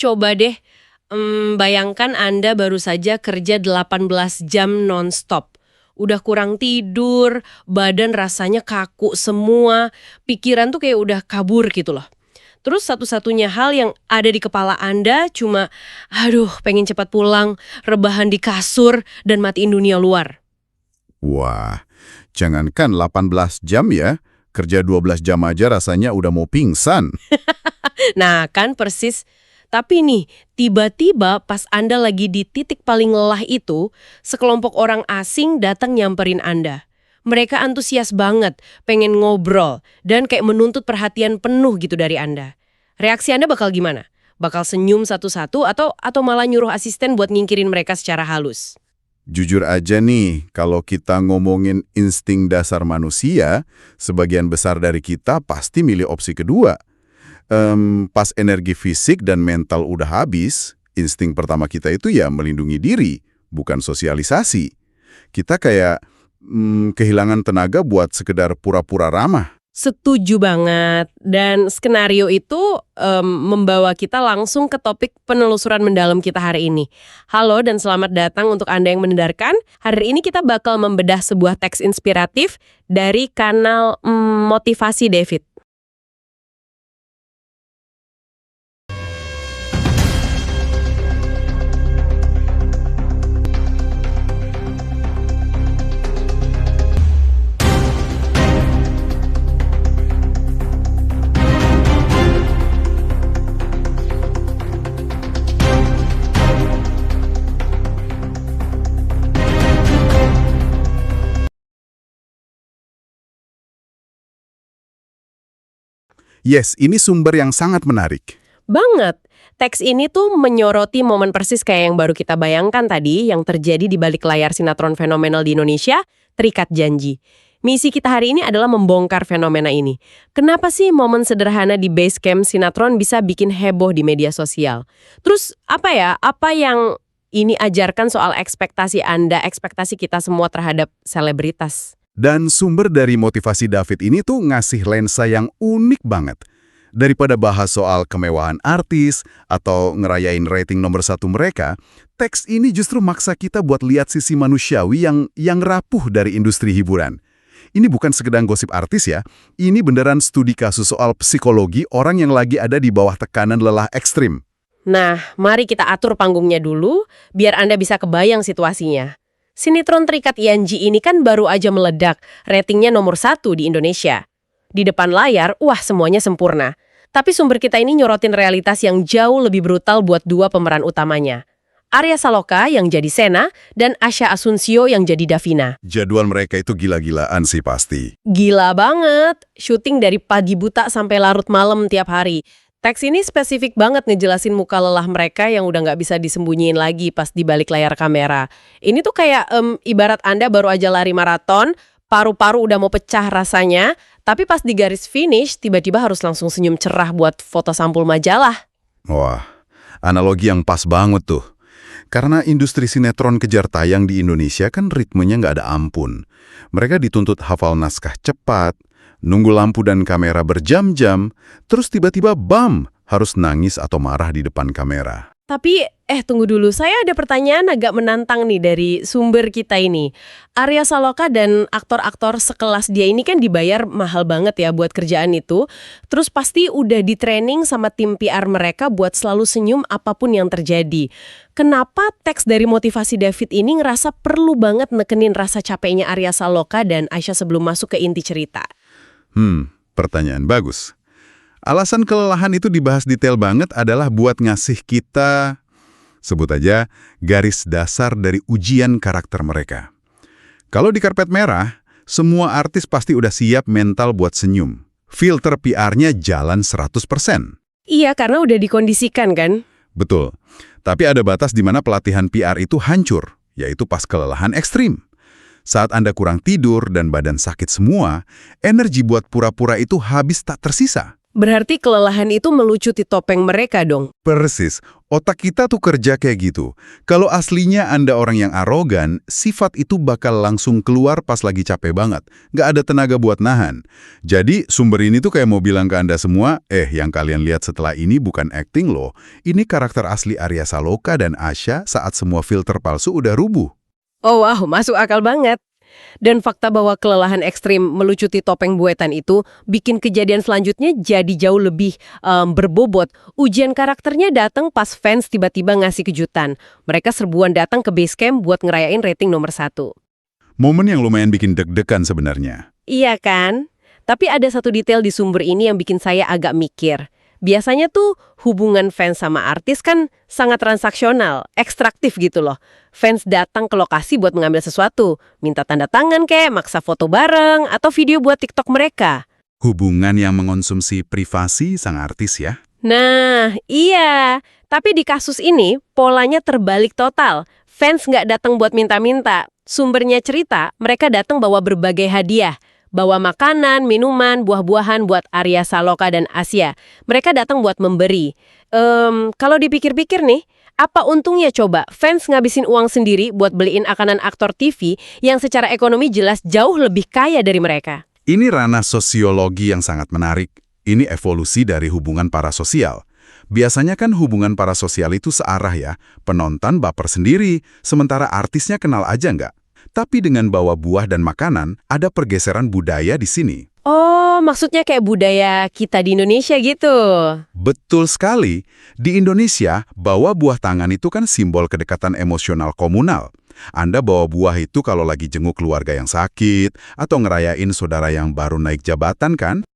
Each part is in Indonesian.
Coba deh, bayangkan Anda baru saja kerja 18 jam nonstop. Udah kurang tidur, badan rasanya kaku semua, pikiran tuh kayak udah kabur gitu loh. Terus satu-satunya hal yang ada di kepala Anda cuma, aduh pengen cepat pulang, rebahan di kasur, dan matiin dunia luar. Wah, jangankan 18 jam ya, kerja 12 jam aja rasanya udah mau pingsan. Nah kan persis. Tapi nih, tiba-tiba pas Anda lagi di titik paling lelah itu, sekelompok orang asing datang nyamperin Anda. Mereka antusias banget, pengen ngobrol, dan kayak menuntut perhatian penuh gitu dari Anda. Reaksi Anda bakal gimana? Bakal senyum satu-satu atau malah nyuruh asisten buat nyingkirin mereka secara halus? Jujur aja nih, kalau kita ngomongin insting dasar manusia, sebagian besar dari kita pasti milih opsi kedua. Pas energi fisik dan mental udah habis, insting pertama kita itu ya melindungi diri, bukan sosialisasi. Kita kayak kehilangan tenaga buat sekedar pura-pura ramah. Setuju banget. Dan skenario itu membawa kita langsung ke topik penelusuran mendalam kita hari ini. Halo dan selamat datang untuk Anda yang mendengarkan. Hari ini kita bakal membedah sebuah teks inspiratif dari kanal Motivasi David. Yes, ini sumber yang sangat menarik. Banget. Teks ini tuh menyoroti momen persis kayak yang baru kita bayangkan tadi yang terjadi di balik layar sinetron fenomenal di Indonesia, Terikat Janji. Misi kita hari ini adalah membongkar fenomena ini. Kenapa sih momen sederhana di base camp sinetron bisa bikin heboh di media sosial? Terus apa yang ini ajarkan soal ekspektasi Anda, ekspektasi kita semua terhadap selebritas? Dan sumber dari Motivasi David ini tuh ngasih lensa yang unik banget. Daripada bahas soal kemewahan artis atau ngerayain rating nomor 1 mereka, teks ini justru maksa kita buat lihat sisi manusiawi yang rapuh dari industri hiburan. Ini bukan sekedar gosip artis ya, ini beneran studi kasus soal psikologi orang yang lagi ada di bawah tekanan lelah ekstrim. Nah, mari kita atur panggungnya dulu, biar Anda bisa kebayang situasinya. Sinetron Terikat Janji ini kan baru aja meledak, ratingnya nomor 1 di Indonesia. Di depan layar, wah semuanya sempurna. Tapi sumber kita ini nyorotin realitas yang jauh lebih brutal buat dua pemeran utamanya. Arya Saloka yang jadi Sena, dan Asha Asunsio yang jadi Davina. Jadwal mereka itu gila-gilaan sih pasti. Gila banget, syuting dari pagi buta sampai larut malam tiap hari. Teks ini spesifik banget ngejelasin muka lelah mereka yang udah nggak bisa disembunyiin lagi pas di balik layar kamera. Ini tuh kayak ibarat Anda baru aja lari maraton, paru-paru udah mau pecah rasanya, tapi pas di garis finish tiba-tiba harus langsung senyum cerah buat foto sampul majalah. Wah, analogi yang pas banget tuh. Karena industri sinetron kejar tayang di Indonesia kan ritmenya nggak ada ampun. Mereka dituntut hafal naskah cepat, nunggu lampu dan kamera berjam-jam, terus tiba-tiba bam, harus nangis atau marah di depan kamera. Tapi, tunggu dulu. Saya ada pertanyaan agak menantang nih dari sumber kita ini. Arya Saloka dan aktor-aktor sekelas dia ini kan dibayar mahal banget ya buat kerjaan itu. Terus pasti udah di-training sama tim PR mereka buat selalu senyum apapun yang terjadi. Kenapa teks dari Motivasi David ini ngerasa perlu banget nekenin rasa capeknya Arya Saloka dan Aisyah sebelum masuk ke inti cerita? Pertanyaan bagus. Alasan kelelahan itu dibahas detail banget adalah buat ngasih kita, sebut aja, garis dasar dari ujian karakter mereka. Kalau di karpet merah, semua artis pasti udah siap mental buat senyum. Filter PR-nya jalan 100%. Iya, karena udah dikondisikan kan? Betul. Tapi ada batas di mana pelatihan PR itu hancur, yaitu pas kelelahan ekstrim. Saat Anda kurang tidur dan badan sakit semua, energi buat pura-pura itu habis tak tersisa. Berarti kelelahan itu melucuti topeng mereka dong. Persis, otak kita tuh kerja kayak gitu. Kalau aslinya Anda orang yang arogan, sifat itu bakal langsung keluar pas lagi capek banget. Nggak ada tenaga buat nahan. Jadi sumber ini tuh kayak mau bilang ke Anda semua, yang kalian lihat setelah ini bukan acting loh. Ini karakter asli Arya Saloka dan Asya saat semua filter palsu udah rubuh. Oh wow, masuk akal banget. Dan fakta bahwa kelelahan ekstrim melucuti topeng buetan itu bikin kejadian selanjutnya jadi jauh lebih berbobot. Ujian karakternya datang pas fans tiba-tiba ngasih kejutan. Mereka serbuan datang ke base camp buat ngerayain rating nomor 1. Momen yang lumayan bikin deg-degan sebenarnya. Iya kan? Tapi ada satu detail di sumber ini yang bikin saya agak mikir. Biasanya tuh hubungan fans sama artis kan sangat transaksional, ekstraktif gitu loh. Fans datang ke lokasi buat mengambil sesuatu, minta tanda tangan kek, maksa foto bareng, atau video buat TikTok mereka. Hubungan yang mengonsumsi privasi sang artis ya. Nah, iya. Tapi di kasus ini, polanya terbalik total. Fans nggak datang buat minta-minta. Sumbernya cerita, mereka datang bawa berbagai hadiah. Bawa makanan, minuman, buah-buahan buat Arya Saloka dan Asya. Mereka datang buat memberi. Kalau dipikir-pikir nih, apa untungnya coba fans ngabisin uang sendiri buat beliin akanan aktor TV yang secara ekonomi jelas jauh lebih kaya dari mereka? Ini ranah sosiologi yang sangat menarik. Ini evolusi dari hubungan parasosial. Biasanya kan hubungan parasosial itu searah ya, penonton baper sendiri, sementara artisnya kenal aja nggak. Tapi dengan bawa buah dan makanan, ada pergeseran budaya di sini. Oh, maksudnya kayak budaya kita di Indonesia gitu. Betul sekali. Di Indonesia, bawa buah tangan itu kan simbol kedekatan emosional komunal. Anda bawa buah itu kalau lagi jenguk keluarga yang sakit, atau ngerayain saudara yang baru naik jabatan kan?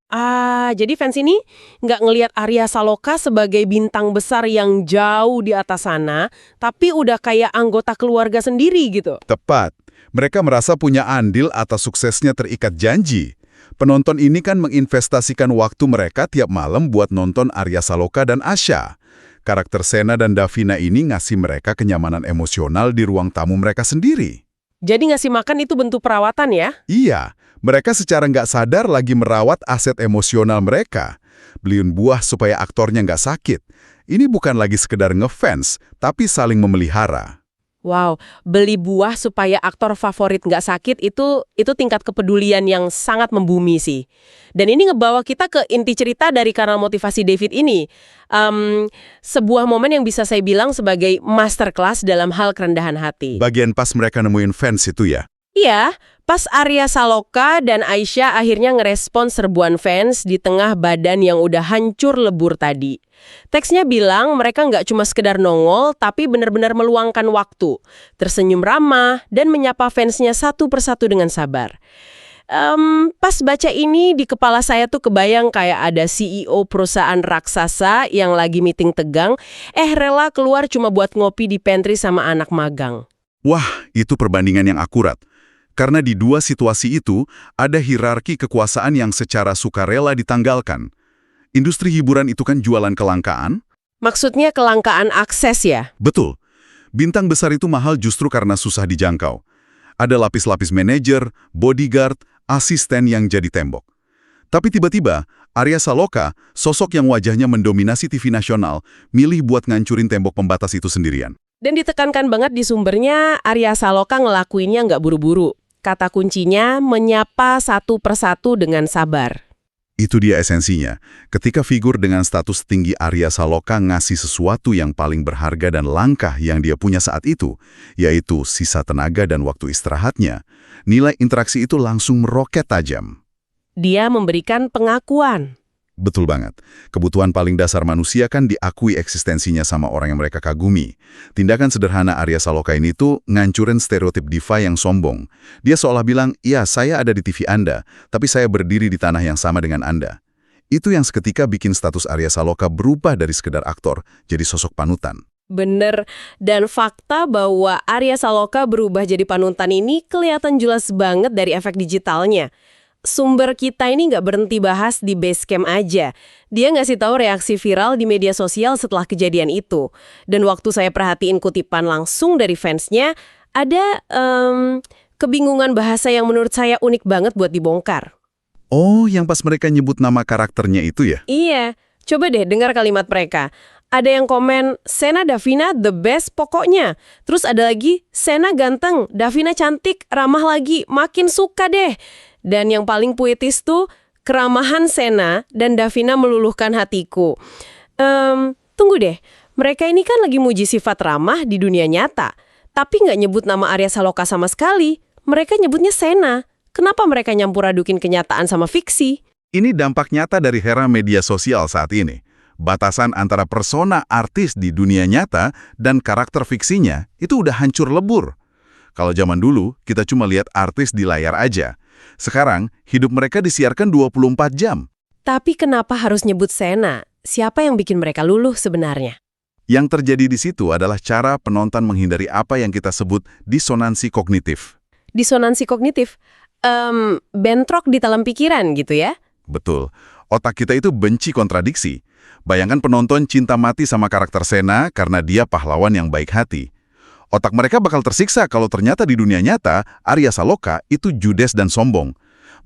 Jadi fans ini nggak ngelihat Arya Saloka sebagai bintang besar yang jauh di atas sana, tapi udah kayak anggota keluarga sendiri gitu. Tepat. Mereka merasa punya andil atas suksesnya terikat janji. Penonton ini kan menginvestasikan waktu mereka tiap malam buat nonton Arya Saloka dan Asya. Karakter Sena dan Davina ini ngasih mereka kenyamanan emosional di ruang tamu mereka sendiri. Jadi ngasih makan itu bentuk perawatan ya? Iya, mereka secara nggak sadar lagi merawat aset emosional mereka. Beliin buah supaya aktornya nggak sakit. Ini bukan lagi sekedar ngefans, tapi saling memelihara. Wow, beli buah supaya aktor favorit nggak sakit itu tingkat kepedulian yang sangat membumi sih. Dan ini ngebawa kita ke inti cerita dari kanal motivasi David ini. Sebuah momen yang bisa saya bilang sebagai masterclass dalam hal kerendahan hati. Bagian pas mereka nemuin fans itu ya? Iya, pas Arya Saloka dan Aisyah akhirnya ngerespon serbuan fans di tengah badan yang udah hancur lebur tadi. Teksnya bilang mereka nggak cuma sekedar nongol, tapi benar-benar meluangkan waktu, tersenyum ramah, dan menyapa fansnya satu persatu dengan sabar. Pas baca ini di kepala saya tuh kebayang kayak ada CEO perusahaan raksasa yang lagi meeting tegang, rela keluar cuma buat ngopi di pantry sama anak magang. Wah, itu perbandingan yang akurat. Karena di dua situasi itu, ada hierarki kekuasaan yang secara sukarela ditanggalkan. Industri hiburan itu kan jualan kelangkaan. Maksudnya kelangkaan akses ya? Betul. Bintang besar itu mahal justru karena susah dijangkau. Ada lapis-lapis manajer, bodyguard, asisten yang jadi tembok. Tapi tiba-tiba, Arya Saloka, sosok yang wajahnya mendominasi TV nasional, milih buat ngancurin tembok pembatas itu sendirian. Dan ditekankan banget di sumbernya, Arya Saloka ngelakuinnya nggak buru-buru. Kata kuncinya, menyapa satu persatu dengan sabar. Itu dia esensinya. Ketika figur dengan status tinggi Arya Saloka ngasih sesuatu yang paling berharga dan langka yang dia punya saat itu, yaitu sisa tenaga dan waktu istirahatnya, nilai interaksi itu langsung meroket tajam. Dia memberikan pengakuan. Betul banget. Kebutuhan paling dasar manusia kan diakui eksistensinya sama orang yang mereka kagumi. Tindakan sederhana Arya Saloka ini tuh ngancurin stereotip diva yang sombong. Dia seolah bilang, iya saya ada di TV Anda, tapi saya berdiri di tanah yang sama dengan Anda. Itu yang seketika bikin status Arya Saloka berubah dari sekedar aktor, jadi sosok panutan. Bener, dan fakta bahwa Arya Saloka berubah jadi panutan ini kelihatan jelas banget dari efek digitalnya. Sumber kita ini nggak berhenti bahas di Basecamp aja. Dia ngasih tahu reaksi viral di media sosial setelah kejadian itu. Dan waktu saya perhatiin kutipan langsung dari fansnya, ada kebingungan bahasa yang menurut saya unik banget buat dibongkar. Oh, yang pas mereka nyebut nama karakternya itu ya? Iya, coba deh dengar kalimat mereka. Ada yang komen, Sena Davina the best pokoknya. Terus ada lagi, Sena ganteng, Davina cantik, ramah lagi, makin suka deh. Dan yang paling puitis tuh, keramahan Sena dan Davina meluluhkan hatiku. Tunggu deh, mereka ini kan lagi muji sifat ramah di dunia nyata. Tapi nggak nyebut nama Arya Saloka sama sekali. Mereka nyebutnya Sena. Kenapa mereka nyampur adukin kenyataan sama fiksi? Ini dampak nyata dari era media sosial saat ini. Batasan antara persona artis di dunia nyata dan karakter fiksinya itu udah hancur lebur. Kalau zaman dulu, kita cuma lihat artis di layar aja. Sekarang, hidup mereka disiarkan 24 jam. Tapi kenapa harus nyebut Sena? Siapa yang bikin mereka luluh sebenarnya? Yang terjadi di situ adalah cara penonton menghindari apa yang kita sebut disonansi kognitif. Disonansi kognitif? Bentrok di dalam pikiran gitu ya? Betul. Otak kita itu benci kontradiksi. Bayangkan penonton cinta mati sama karakter Sena karena dia pahlawan yang baik hati. Otak mereka bakal tersiksa kalau ternyata di dunia nyata, Arya Saloka itu judes dan sombong.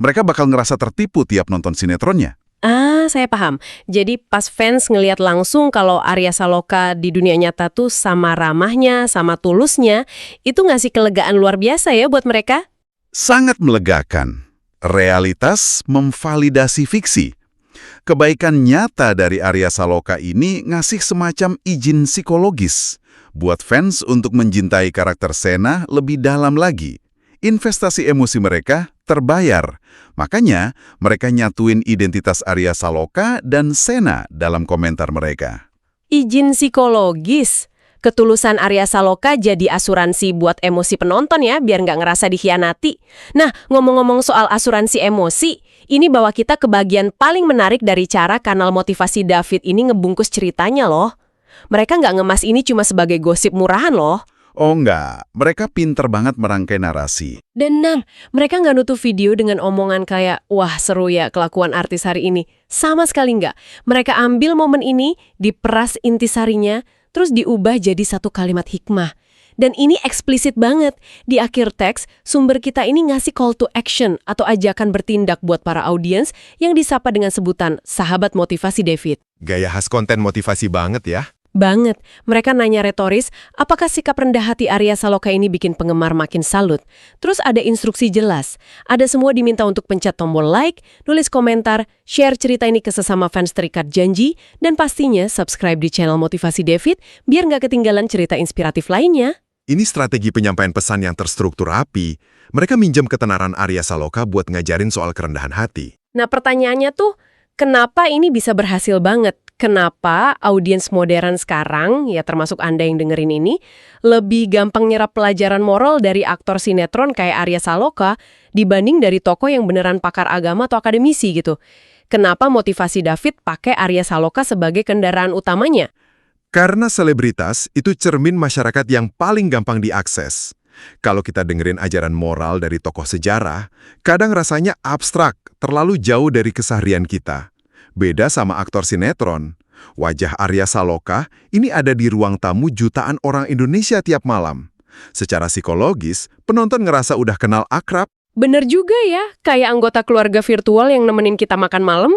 Mereka bakal ngerasa tertipu tiap nonton sinetronnya. Ah, saya paham. Jadi pas fans ngelihat langsung kalau Arya Saloka di dunia nyata tuh sama ramahnya, sama tulusnya, itu ngasih kelegaan luar biasa ya buat mereka? Sangat melegakan. Realitas memvalidasi fiksi. Kebaikan nyata dari Arya Saloka ini ngasih semacam izin psikologis buat fans untuk mencintai karakter Sena lebih dalam lagi. Investasi emosi mereka terbayar. Makanya mereka nyatuin identitas Arya Saloka dan Sena dalam komentar mereka. Izin psikologis. Ketulusan Arya Saloka jadi asuransi buat emosi penonton ya, biar nggak ngerasa dikhianati. Nah, ngomong-ngomong soal asuransi emosi, ini bawa kita ke bagian paling menarik dari cara kanal motivasi David ini ngebungkus ceritanya loh. Mereka nggak ngemas ini cuma sebagai gosip murahan loh. Oh enggak, mereka pinter banget merangkai narasi. Dan mereka nggak nutup video dengan omongan kayak, wah seru ya kelakuan artis hari ini. Sama sekali nggak. Mereka ambil momen ini, diperas intisarinya, terus diubah jadi satu kalimat hikmah. Dan ini eksplisit banget. Di akhir teks, sumber kita ini ngasih call to action atau ajakan bertindak buat para audiens yang disapa dengan sebutan sahabat motivasi David. Gaya khas konten motivasi banget ya. Banget. Mereka nanya retoris, apakah sikap rendah hati Arya Saloka ini bikin penggemar makin salut? Terus ada instruksi jelas. Ada semua diminta untuk pencet tombol like, nulis komentar, share cerita ini ke sesama fans terikat janji, dan pastinya subscribe di channel Motivasi David biar nggak ketinggalan cerita inspiratif lainnya. Ini strategi penyampaian pesan yang terstruktur rapi. Mereka minjem ketenaran Arya Saloka buat ngajarin soal kerendahan hati. Nah pertanyaannya tuh, kenapa ini bisa berhasil banget? Kenapa audiens modern sekarang, ya termasuk Anda yang dengerin ini, lebih gampang nyerap pelajaran moral dari aktor sinetron kayak Arya Saloka dibanding dari tokoh yang beneran pakar agama atau akademisi gitu? Kenapa motivasi David pakai Arya Saloka sebagai kendaraan utamanya? Karena selebritas itu cermin masyarakat yang paling gampang diakses. Kalau kita dengerin ajaran moral dari tokoh sejarah, kadang rasanya abstrak, terlalu jauh dari keseharian kita. Beda sama aktor sinetron. Wajah Arya Saloka ini ada di ruang tamu jutaan orang Indonesia tiap malam. Secara psikologis, penonton ngerasa udah kenal akrab. Bener juga ya, kayak anggota keluarga virtual yang nemenin kita makan malam.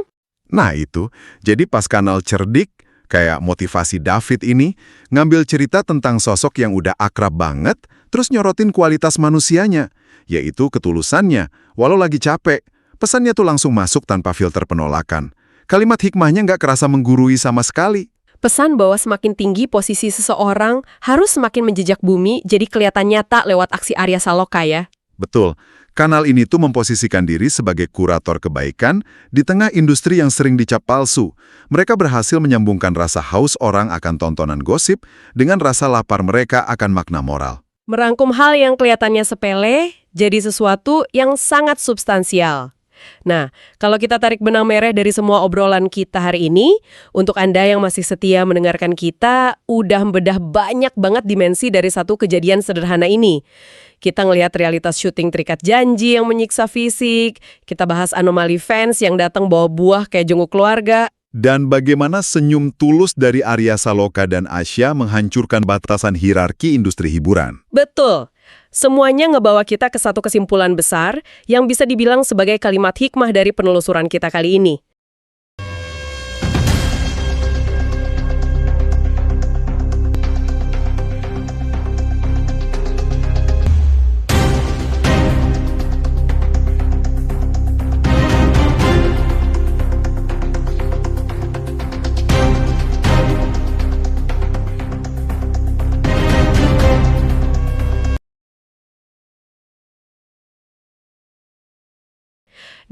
Nah itu, jadi pas kanal cerdik, kayak motivasi David ini, ngambil cerita tentang sosok yang udah akrab banget, terus nyorotin kualitas manusianya, yaitu ketulusannya, walau lagi capek. Pesannya tuh langsung masuk tanpa filter penolakan. Kalimat hikmahnya nggak kerasa menggurui sama sekali. Pesan bahwa semakin tinggi posisi seseorang harus semakin menjejak bumi, jadi kelihatan nyata lewat aksi Arya Saloka ya. Betul, kanal ini tuh memposisikan diri sebagai kurator kebaikan di tengah industri yang sering dicap palsu. Mereka berhasil menyambungkan rasa haus orang akan tontonan gosip dengan rasa lapar mereka akan makna moral. Merangkum hal yang kelihatannya sepele, jadi sesuatu yang sangat substansial. Nah, kalau kita tarik benang merah dari semua obrolan kita hari ini, untuk Anda yang masih setia mendengarkan kita, udah membedah banyak banget dimensi dari satu kejadian sederhana ini. Kita ngelihat realitas syuting Terikat Janji yang menyiksa fisik, kita bahas anomali fans yang datang bawa buah kayak jenguk keluarga. Dan bagaimana senyum tulus dari Arya Saloka dan Asya menghancurkan batasan hierarki industri hiburan. Betul. Semuanya ngebawa kita ke satu kesimpulan besar yang bisa dibilang sebagai kalimat hikmah dari penelusuran kita kali ini.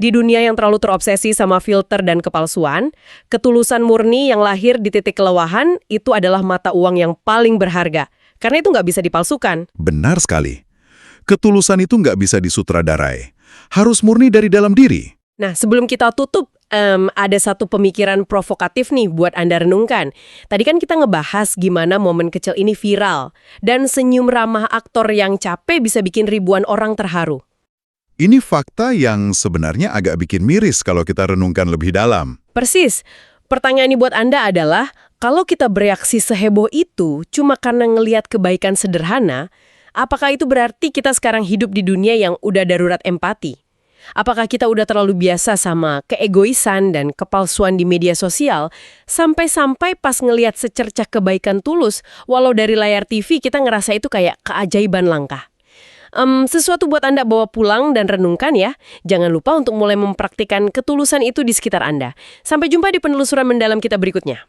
Di dunia yang terlalu terobsesi sama filter dan kepalsuan, ketulusan murni yang lahir di titik kelelahan itu adalah mata uang yang paling berharga. Karena itu nggak bisa dipalsukan. Benar sekali. Ketulusan itu nggak bisa disutradarai. Harus murni dari dalam diri. Nah, sebelum kita tutup, ada satu pemikiran provokatif nih buat Anda renungkan. Tadi kan kita ngebahas gimana momen kecil ini viral. Dan senyum ramah aktor yang capek bisa bikin ribuan orang terharu. Ini fakta yang sebenarnya agak bikin miris kalau kita renungkan lebih dalam. Persis. Pertanyaan ini buat Anda adalah, kalau kita bereaksi seheboh itu cuma karena ngelihat kebaikan sederhana, apakah itu berarti kita sekarang hidup di dunia yang udah darurat empati? Apakah kita udah terlalu biasa sama keegoisan dan kepalsuan di media sosial, sampai-sampai pas ngelihat secercah kebaikan tulus, walau dari layar TV kita ngerasa itu kayak keajaiban langka? Sesuatu buat Anda bawa pulang dan renungkan ya. Jangan lupa untuk mulai mempraktikkan ketulusan itu di sekitar Anda. Sampai jumpa di penelusuran mendalam kita berikutnya.